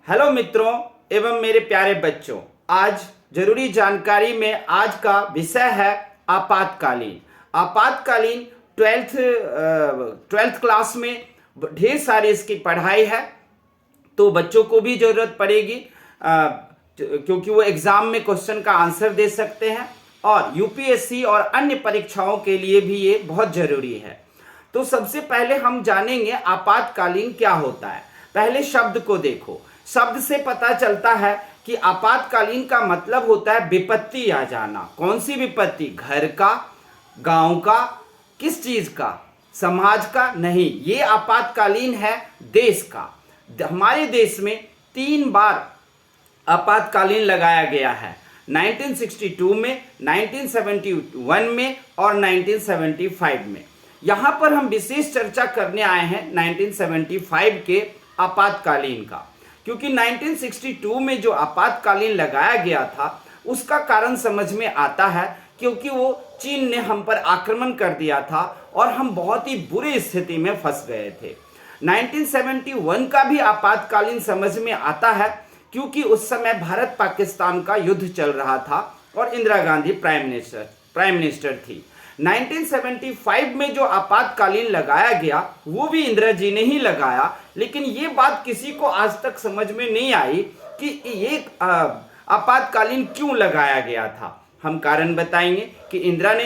Hello मित्रों एवं मेरे प्यारे बच्चों, आज जरूरी जानकारी में आज का विषय है आपातकालीन। आपातकालीन ट्वेल्थ क्लास में ढेर सारी इसकी पढ़ाई है, तो बच्चों को भी जरूरत पड़ेगी क्योंकि वो एग्जाम में क्वेश्चन का आंसर दे सकते हैं और यूपीएससी और अन्य परीक्षाओं के लिए भी ये बहुत जरूरी है। तो सबसे पहले हम जानेंगे आपातकालीन क्या होता है। पहले शब्द को देखो। शब्द से पता चलता है कि आपातकालीन का मतलब होता है विपत्ति आ जाना। कौन सी विपत्ति? घर का, गांव का, किस चीज का? समाज का नहीं, ये आपातकालीन है देश का। हमारे देश में 3 बार आपातकालीन लगाया गया है, 1962 में, 1971 में और 1975 में। यहां पर हम विशेष चर्चा करने आए हैं 1975 के आपातकालीन का, क्योंकि 1962 में जो आपातकालीन लगाया गया था उसका कारण समझ में आता है, क्योंकि वो चीन ने हम पर आक्रमण कर दिया था और हम बहुत ही बुरी स्थिति में फंस गए थे। 1971 का भी आपातकालीन समझ में आता है, क्योंकि उस समय भारत पाकिस्तान का युद्ध चल रहा था और इंदिरा गांधी प्राइम मिनिस्टर थी। 1975 में जो आपातकालीन लगाया गया वो भी इंदिरा जी ने ही लगाया, लेकिन ये बात किसी को आज तक समझ में नहीं आई कि ये आपातकालीन क्यों लगाया गया था। हम कारण बताएंगे कि इंदिरा ने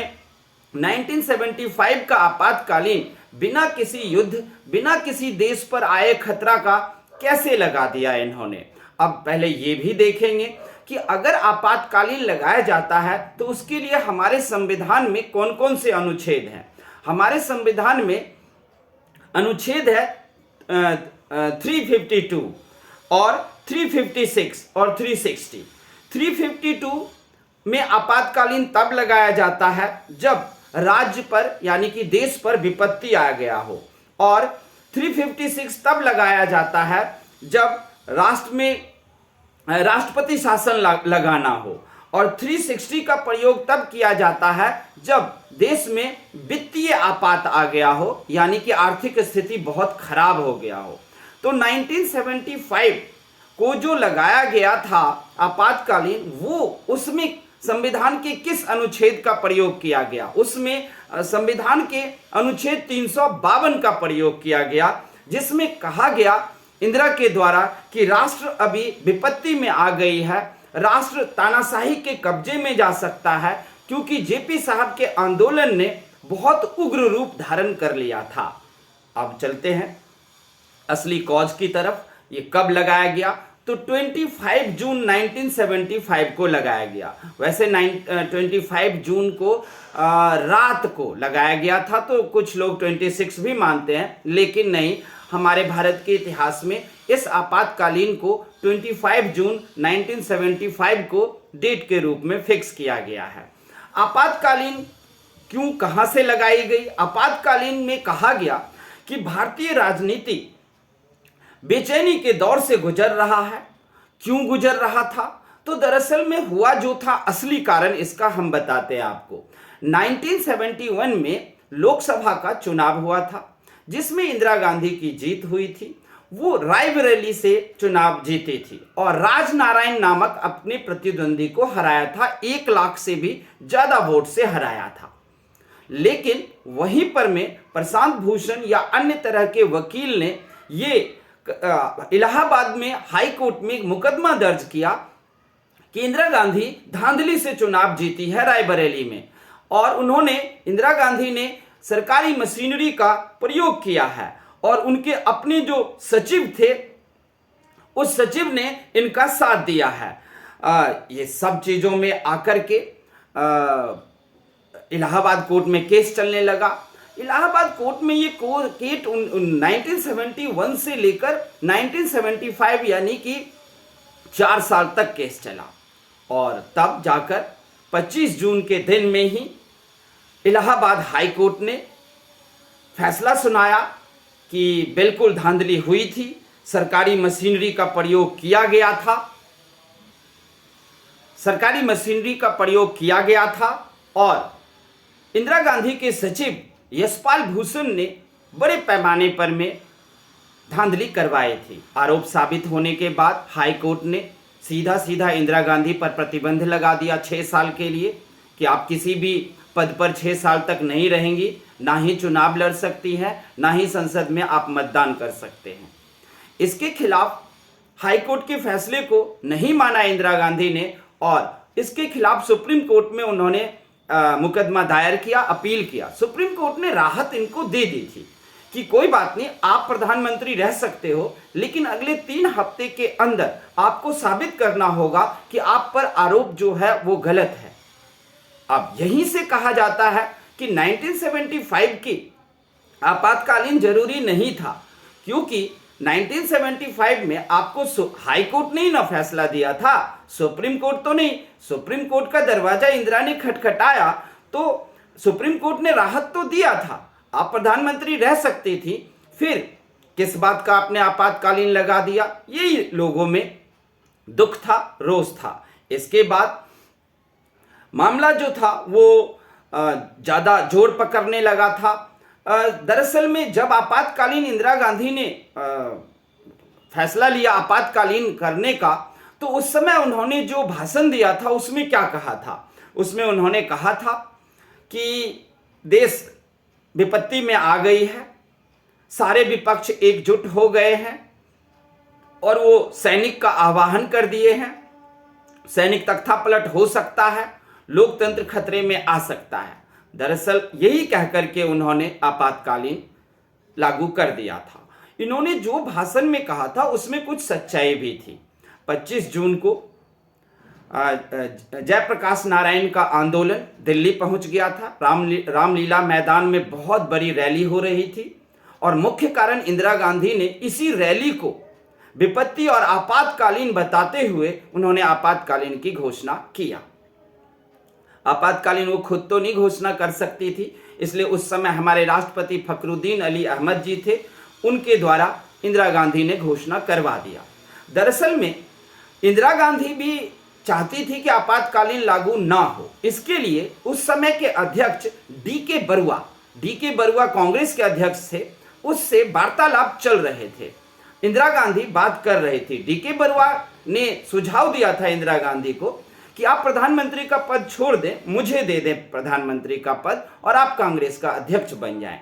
1975 का आपातकालीन बिना किसी युद्ध, बिना किसी देश पर आए खतरा का कैसे लगा दिया इन्होंने। अब पहले ये भी देखेंगे कि अगर आपातकालीन लगाया जाता है तो उसके लिए हमारे संविधान में कौन कौन से अनुच्छेद हैं। हमारे संविधान में अनुच्छेद है 352 और 356 और 360। 352 में आपातकालीन तब लगाया जाता है जब राज्य पर यानी कि देश पर विपत्ति आ गया हो, और 356 तब लगाया जाता है जब राष्ट्र में राष्ट्रपति शासन लगाना हो, और 360 का प्रयोग तब किया जाता है जब देश में वित्तीय आपात आ गया हो, यानी कि आर्थिक स्थिति बहुत खराब हो गया हो। तो 1975 को जो लगाया गया था आपातकालीन, वो उसमें संविधान के किस अनुच्छेद का प्रयोग किया गया? उसमें संविधान के अनुच्छेद 352 का प्रयोग किया गया, जिसमें कहा गया इंदिरा के द्वारा कि राष्ट्र अभी विपत्ति में आ गई है, राष्ट्र तानाशाही के कब्जे में जा सकता है, क्योंकि जेपी साहब के आंदोलन ने बहुत उग्र रूप धारण कर लिया था। अब चलते हैं असली कॉज की तरफ। ये कब लगाया गया? तो 25 जून 1975 को लगाया गया। वैसे 25 जून को रात को लगाया गया था, तो कुछ लोग 26 भी मानते हैं, लेकिन नहीं, हमारे भारत के इतिहास में इस आपातकालीन को 25 जून 1975 को डेट के रूप में फिक्स किया गया है। आपातकालीन क्यों, कहां से लगाई गई? आपातकालीन में कहा गया कि भारतीय राजनीति बेचैनी के दौर से गुजर रहा है। क्यों गुजर रहा था? तो दरअसल में हुआ जो था, असली कारण इसका हम बताते हैं आपको। 1971 में लोकसभा का चुनाव हुआ था, जिसमें इंदिरा गांधी की जीत हुई थी। वो रायबरेली से चुनाव जीती थी और राजनारायण नामक अपने प्रतिद्वंदी को हराया था, 1 लाख से भी ज्यादा वोट से हराया था। लेकिन वहीं पर में प्रशांत भूषण या अन्य तरह के वकील ने ये इलाहाबाद में हाई कोर्ट में मुकदमा दर्ज किया कि इंदिरा गांधी धांधली से चुनाव जीती है रायबरेली में, और उन्होंने, इंदिरा गांधी ने सरकारी मशीनरी का प्रयोग किया है, और उनके अपने जो सचिव थे उस सचिव ने इनका साथ दिया है। ये सब चीजों में आकर के इलाहाबाद कोर्ट में केस चलने लगा। इलाहाबाद कोर्ट में ये केस 1971 से लेकर 1975 यानी कि 4 साल तक केस चला, और तब जाकर 25 जून के दिन में ही इलाहाबाद हाई कोर्ट ने फैसला सुनाया कि बिल्कुल धांधली हुई थी, सरकारी मशीनरी का प्रयोग किया गया था, सरकारी मशीनरी का प्रयोग किया गया था, और इंदिरा गांधी के सचिव यशपाल भूषण ने बड़े पैमाने पर में धांधली करवाई थी। आरोप साबित होने के बाद हाई कोर्ट ने सीधा सीधा इंदिरा गांधी पर प्रतिबंध लगा दिया 6 साल के लिए कि आप किसी भी पद पर 6 साल तक नहीं रहेंगी, ना ही चुनाव लड़ सकती हैं, ना ही संसद में आप मतदान कर सकते हैं। इसके खिलाफ हाई कोर्ट के फैसले को नहीं माना इंदिरा गांधी ने और इसके खिलाफ सुप्रीम कोर्ट में उन्होंने मुकदमा दायर किया, अपील किया। सुप्रीम कोर्ट ने राहत इनको दे दी थी कि कोई बात नहीं, आप प्रधानमंत्री रह सकते हो, लेकिन अगले 3 हफ्ते के अंदर आपको साबित करना होगा कि आप पर आरोप जो है वो गलत है। अब यहीं से कहा जाता है कि 1975 की आपातकालीन जरूरी नहीं था, क्योंकि 1975 में आपको हाई कोर्ट ने ही ना फैसला दिया था, सुप्रीम कोर्ट तो नहीं। सुप्रीम कोर्ट का दरवाजा इंदिरा ने खटखटाया तो सुप्रीम कोर्ट ने राहत तो दिया था, आप प्रधानमंत्री रह सकती थी। फिर किस बात का आपने आपातकालीन लगा दिया, यही लोगों में दुख था, रोष था। इसके बाद मामला जो था वो ज्यादा जोर पकड़ने लगा था। दरअसल में जब आपातकालीन इंदिरा गांधी ने फैसला लिया आपातकालीन करने का, तो उस समय उन्होंने जो भाषण दिया था उसमें क्या कहा था? उसमें उन्होंने कहा था कि देश विपत्ति में आ गई है, सारे विपक्ष एकजुट हो गए हैं और वो सैनिक का आह्वान कर दिए हैं, सैनिक तख्तापलट हो सकता है, लोकतंत्र खतरे में आ सकता है। दरअसल यही कहकर के उन्होंने आपातकालीन लागू कर दिया था। इन्होंने जो भाषण में कहा था उसमें कुछ सच्चाई भी थी। 25 जून को जयप्रकाश नारायण का आंदोलन दिल्ली पहुंच गया था। रामलीला मैदान में बहुत बड़ी रैली हो रही थी और मुख्य कारण इंदिरा गांधी ने इसी रैली को विपत्ति और आपातकालीन बताते हुए उन्होंने आपातकालीन की घोषणा किया। आपातकालीन वो खुद तो नहीं घोषणा कर सकती थी, इसलिए उस समय हमारे राष्ट्रपति फखरुद्दीन अली अहमद जी थे, उनके द्वारा इंदिरा गांधी ने घोषणा करवा दिया। दरअसल में इंदिरा गांधी भी चाहती थी कि आपातकालीन लागू ना हो। इसके लिए उस समय के अध्यक्ष डी के बरुआ कांग्रेस के अध्यक्ष थे, उससे वार्तालाप चल रहे थे। इंदिरा गांधी बात कर रही थी। डी के बरुआ ने सुझाव दिया था इंदिरा गांधी को कि आप प्रधानमंत्री का पद छोड़ दें, मुझे दे दें प्रधानमंत्री का पद और आप कांग्रेस का अध्यक्ष बन जाएं।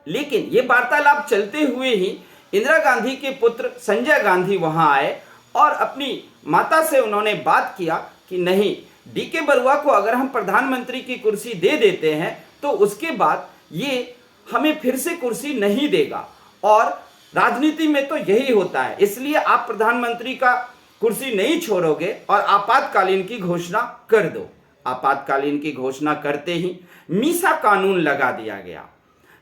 लेकिन ये वार्तालाप चलते हुए ही इंदिरा गांधी के पुत्र संजय गांधी वहां आए और अपनी माता से उन्होंने बात किया कि नहीं, डी के बरुआ को अगर हम प्रधानमंत्री की कुर्सी दे देते हैं तो उसके बाद ये हमें फिर से कुर्सी नहीं देगा और राजनीति में तो यही होता है, इसलिए आप प्रधानमंत्री का कुर्सी नहीं छोड़ोगे और आपातकालीन की घोषणा कर दो। आपातकालीन की घोषणा करते ही मीसा कानून लगा दिया गया।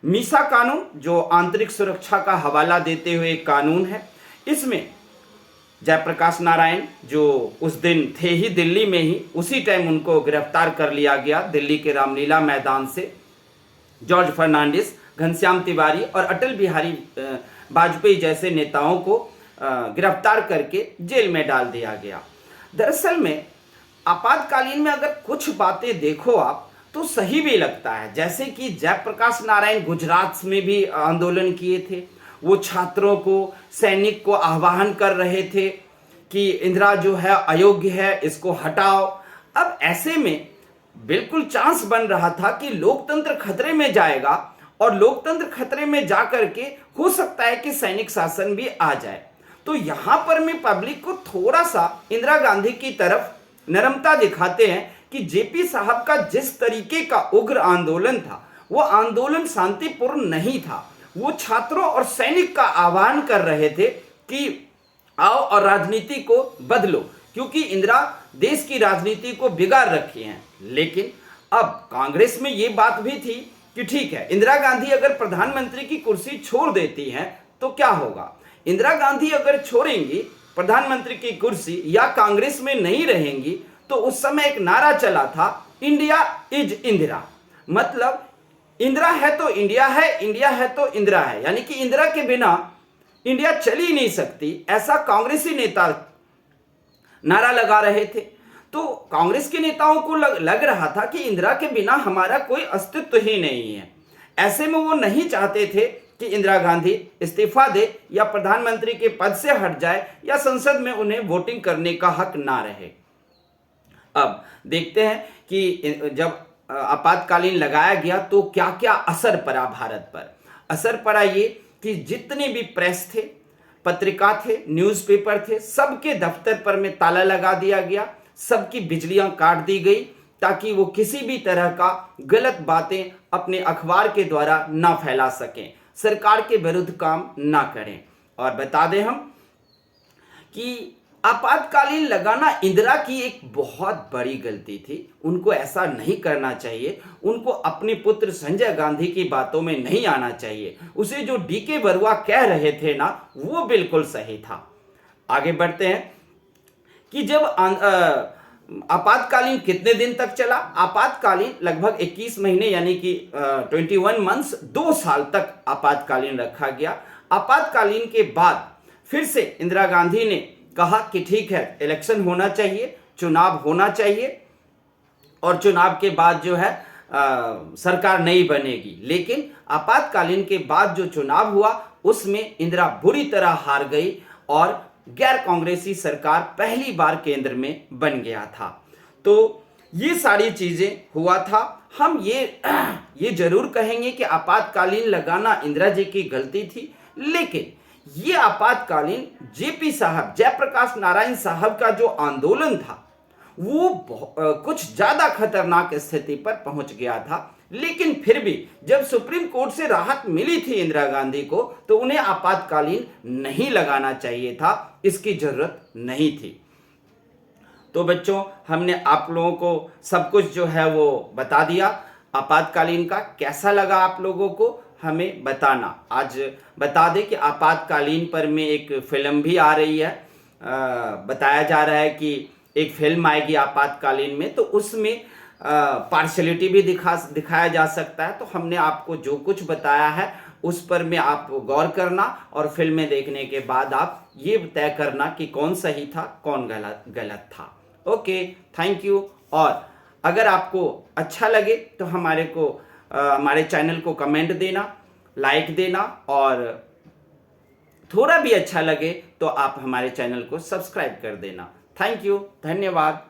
मीसा कानून जो आंतरिक सुरक्षा का हवाला देते हुए एक कानून है, इसमें जयप्रकाश नारायण जो उस दिन थे ही दिल्ली में ही, उसी टाइम उनको गिरफ्तार कर लिया गया दिल्ली के रामलीला मैदान से। जॉर्ज फर्नांडिस, घनश्याम तिवारी और अटल बिहारी वाजपेयी जैसे नेताओं को गिरफ्तार करके जेल में डाल दिया गया। दरअसल में आपातकालीन में अगर कुछ बातें देखो आप तो सही भी लगता है, जैसे कि जयप्रकाश नारायण गुजरात में भी आंदोलन किए थे, वो छात्रों को, सैनिक को आह्वान कर रहे थे कि इंदिरा जो है अयोग्य है, इसको हटाओ। अब ऐसे में बिल्कुल चांस बन रहा था कि लोकतंत्र खतरे में जाएगा और लोकतंत्र खतरे में जाकर के हो सकता है कि सैनिक शासन भी आ जाए। तो यहां पर मैं पब्लिक को थोड़ा सा इंदिरा गांधी की तरफ नरमता दिखाते हैं कि जेपी साहब का जिस तरीके का उग्र आंदोलन था, वो आंदोलन शांतिपूर्ण नहीं था। वो छात्रों और सैनिक का आह्वान कर रहे थे कि आओ और राजनीति को बदलो, क्योंकि इंदिरा देश की राजनीति को बिगाड़ रखी हैं। लेकिन अब कांग्रेस में ये बात भी थी कि ठीक है, इंदिरा गांधी अगर प्रधानमंत्री की कुर्सी छोड़ देती हैं तो क्या होगा। इंदिरा गांधी अगर छोड़ेंगी प्रधानमंत्री की कुर्सी या कांग्रेस में नहीं रहेंगी, तो उस समय एक नारा चला था, इंडिया इज इंदिरा, मतलब इंदिरा है तो इंडिया है, इंडिया है तो इंदिरा है, यानी कि इंदिरा के बिना इंडिया चल ही नहीं सकती, ऐसा कांग्रेसी नेता नारा लगा रहे थे। तो कांग्रेस के नेताओं को लग रहा था कि इंदिरा के बिना हमारा कोई अस्तित्व ही नहीं है। ऐसे में वो नहीं चाहते थे कि इंदिरा गांधी इस्तीफा दे या प्रधानमंत्री के पद से हट जाए या संसद में उन्हें वोटिंग करने का हक ना रहे। अब देखते हैं कि जब आपातकालीन लगाया गया तो क्या क्या असर पड़ा भारत पर। असर पड़ा ये कि जितने भी प्रेस थे, पत्रिका थे, न्यूज़पेपर थे, सबके दफ्तर पर में ताला लगा दिया गया, सबकी बिजलियां काट दी गई ताकि वो किसी भी तरह का गलत बातें अपने अखबार के द्वारा ना फैला सकें, सरकार के विरुद्ध काम ना करें। और बता दें हम कि आपातकालीन लगाना इंदिरा की एक बहुत बड़ी गलती थी। उनको ऐसा नहीं करना चाहिए। उनको अपने पुत्र संजय गांधी की बातों में नहीं आना चाहिए। उसे जो डीके बरुआ कह रहे थे ना, वो बिल्कुल सही था। आगे बढ़ते हैं कि जब आपातकालीन कितने दिन तक चला। आपातकालीन लगभग 21 महीने यानी कि 21 मंथ्स, 2 साल तक आपातकालीन रखा गया। आपातकालीन के बाद फिर से इंदिरा गांधी ने कहा कि ठीक है, इलेक्शन होना चाहिए, चुनाव होना चाहिए और चुनाव के बाद जो है सरकार नई बनेगी। लेकिन आपातकालीन के बाद जो चुनाव हुआ उसमें इंदिरा बुरी तरह हार गई और गैर कांग्रेसी सरकार पहली बार केंद्र में बन गया था। तो ये सारी चीजें हुआ था। हम ये जरूर कहेंगे कि आपातकालीन लगाना इंदिरा जी की गलती थी, लेकिन ये आपातकालीन जेपी साहब, जयप्रकाश नारायण साहब का जो आंदोलन था वो कुछ ज्यादा खतरनाक स्थिति पर पहुंच गया था। लेकिन फिर भी जब सुप्रीम कोर्ट से राहत मिली थी इंदिरा गांधी को, तो उन्हें आपातकालीन नहीं लगाना चाहिए था, इसकी जरूरत नहीं थी। तो बच्चों, हमने आप लोगों को सब कुछ जो है वो बता दिया। आपातकालीन का कैसा लगा आप लोगों को हमें बताना। आज बता दें कि आपातकालीन पर में एक फिल्म भी आ रही है। बताया जा रहा है कि एक फिल्म आएगी आपातकालीन में, तो उसमें पार्शलिटी भी दिखाया जा सकता है। तो हमने आपको जो कुछ बताया है उस पर में आप गौर करना और फिल्में देखने के बाद आप ये तय करना कि कौन सही था, कौन गलत था। Okay, thank you. और अगर आपको अच्छा लगे तो हमारे चैनल को कमेंट देना, लाइक देना, और थोड़ा भी अच्छा लगे तो आप हमारे चैनल को सब्सक्राइब कर देना। थैंक यू, धन्यवाद।